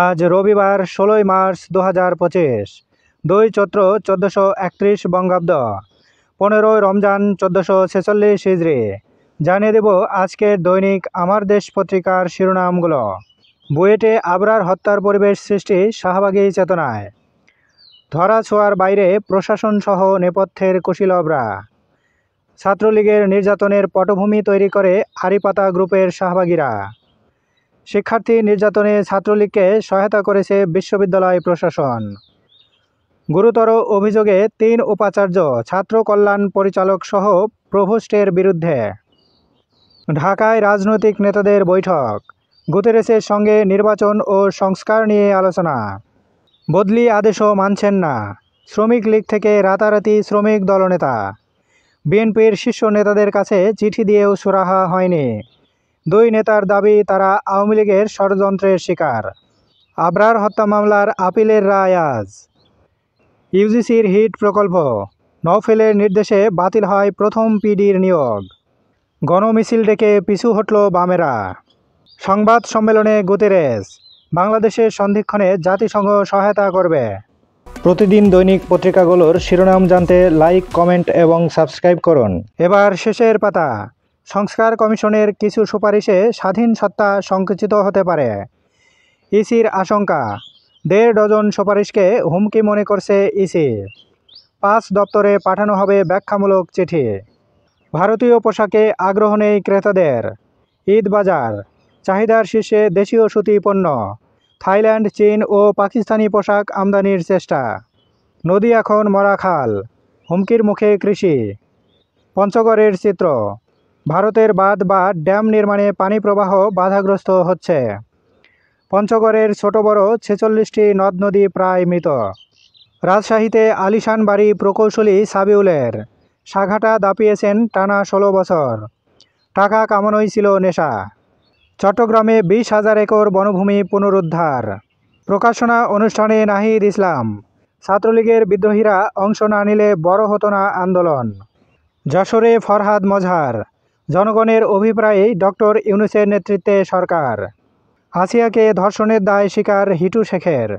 আজ রবিবার ১৬ই মার্চ ২০২৫, ২ চৈত্র ১৪৩১ বঙ্গাব্দ, ১৫ই রমজান ১৪৪৬ হিজরি। জানিয়ে দেব আজকের দৈনিক আমার দেশ পত্রিকার শিরোনামগুলো। বুয়েটে আবরার হত্যার পরিবেশ সৃষ্টি শাহবাগী চেতনায়। ধরাছোঁয়ার বাইরে প্রশাসনসহ নেপথ্যের কুশীলবরা। ছাত্রলীগের নির্যাতনের পটভূমি তৈরি করে আড়িপাতা গ্রুপের শাহবাগীরা। শিক্ষার্থী নির্যাতনে ছাত্রলীগকে সহায়তা করেছে বিশ্ববিদ্যালয় প্রশাসন। গুরুতর অভিযোগে ৩ উপাচার্য, ছাত্র কল্যাণ পরিচালক সহ প্রভোস্টের বিরুদ্ধে। ঢাকায় রাজনৈতিক নেতাদের বৈঠক, গুতেরেসের সঙ্গে নির্বাচন ও সংস্কার নিয়ে আলোচনা। বদলি আদেশও মানছেন না, শ্রমিক লীগ থেকে রাতারাতি শ্রমিক দলনেতা। বিএনপির শীর্ষ নেতাদের কাছে চিঠি দিয়েও সুরাহা হয়নি। ২ নেতার দাবি তারা আওয়ামী লীগের ষড়যন্ত্রের শিকার। আবরার হত্যা মামলার আপিলের রায় আজ। ইউজিসির হিট প্রকল্প, নওফেলের নির্দেশে বাতিল হয় প্রথম পিডির নিয়োগ। গণমিছিল ডেকে পিছু হটল বামেরা। সংবাদ সম্মেলনে গুতেরেস, বাংলাদেশের সন্ধিক্ষণে জাতিসংঘ সহায়তা করবে। প্রতিদিন দৈনিক পত্রিকাগুলোর শিরোনাম জানতে লাইক, কমেন্ট এবং সাবস্ক্রাইব করুন। এবার শেষের পাতা। সংস্কার কমিশনের কিছু সুপারিশে স্বাধীন সত্তা সংকুচিত হতে পারে। ইসির আশঙ্কা, ১.৫ ডজন সুপারিশকে হুমকি মনে করছে ইসি। ৫ দপ্তরে পাঠানো হবে ব্যাখ্যামূলক চিঠি। ভারতীয় পোশাকে আগ্রহ নেই ক্রেতাদের। ঈদ বাজার, চাহিদার শীর্ষে দেশীয় সুতি পণ্য। থাইল্যান্ড, চীন ও পাকিস্তানি পোশাক আমদানির চেষ্টা। নদী এখন মরা খাল, হুমকির মুখে কৃষি। পঞ্চগড়ের চিত্র, ভারতের বাঁধ বা ড্যাম নির্মাণে পানি প্রবাহ বাধাগ্রস্ত হচ্ছে। পঞ্চগড়ের ছোট বড় ৪৬টি নদ নদী প্রায় মৃত। রাজশাহীতে আলিশান বাড়ি প্রকৌশলী সাবিউলের, সাঘাটা দাপিয়েছেন টানা ১৬ বছর। টাকা কামানোই ছিল নেশা। চট্টগ্রামে ২০,০০০ একর বনভূমি পুনরুদ্ধার। প্রকাশনা অনুষ্ঠানে নাহিদ ইসলাম, ছাত্রলীগের বিদ্রোহীরা অংশ না নিলে বড় হতো না আন্দোলন। যশোরে ফরহাদ মজহার, জনগণের অভিপ্রায়েই ডক্টর ইউনূসের নেতৃত্বে সরকার। আসিয়াকে ধর্ষণের দায় স্বীকার হিটু শেখের।